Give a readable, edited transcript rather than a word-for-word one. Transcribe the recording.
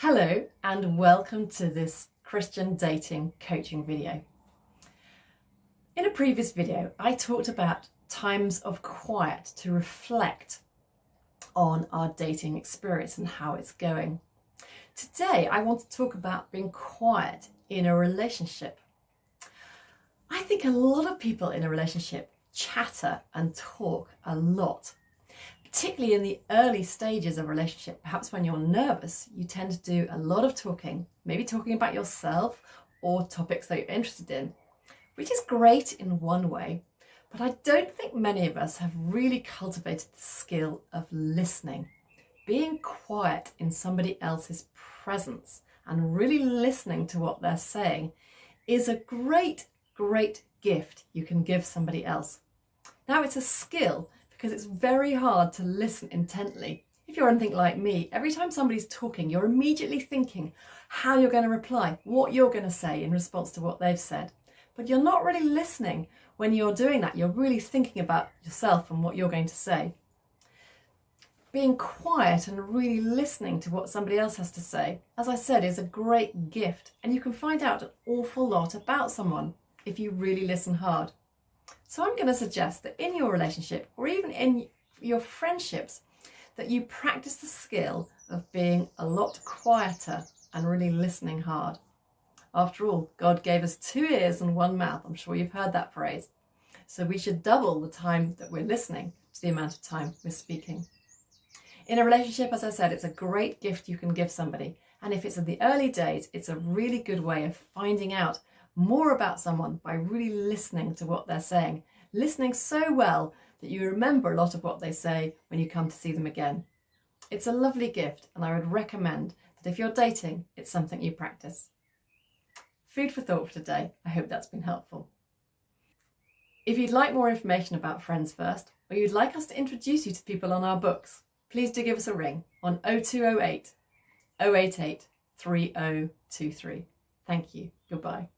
Hello and welcome to this Christian dating coaching video. In a previous video, I talked about times of quiet to reflect on our dating experience and how it's going. Today, I want to talk about being quiet in a relationship. I think a lot of people in a relationship chatter and talk a lot. Particularly in the early stages of a relationship, perhaps when you're nervous, you tend to do a lot of talking, maybe talking about yourself or topics that you're interested in, which is great in one way, but I don't think many of us have really cultivated the skill of listening. Being quiet in somebody else's presence and really listening to what they're saying is a great gift you can give somebody else. Now, it's a skill because it's very hard to listen intently. If you're anything like me, every time somebody's talking, you're immediately thinking how you're going to reply, what you're going to say in response to what they've said. But you're not really listening when you're doing that. You're really thinking about yourself and what you're going to say. Being quiet and really listening to what somebody else has to say, as I said, is a great gift, and you can find out an awful lot about someone if you really listen hard. So I'm going to suggest that in your relationship or even in your friendships that you practice the skill of being a lot quieter and really listening hard. After all, God gave us 2 ears and 1 mouth. I'm sure you've heard that phrase. So we should double the time that we're listening to the amount of time we're speaking. In a relationship, as I said, it's a great gift you can give somebody. And if it's in the early days, it's a really good way of finding out more about someone by really listening to what they're saying, listening so well that you remember a lot of what they say when you come to see them again. It's a lovely gift, and I would recommend that if you're dating, it's something you practice. Food for thought for today. I hope that's been helpful. If you'd like more information about Friends First, or you'd like us to introduce you to people on our books, please do give us a ring on 0208 088 3023. Thank you. Goodbye.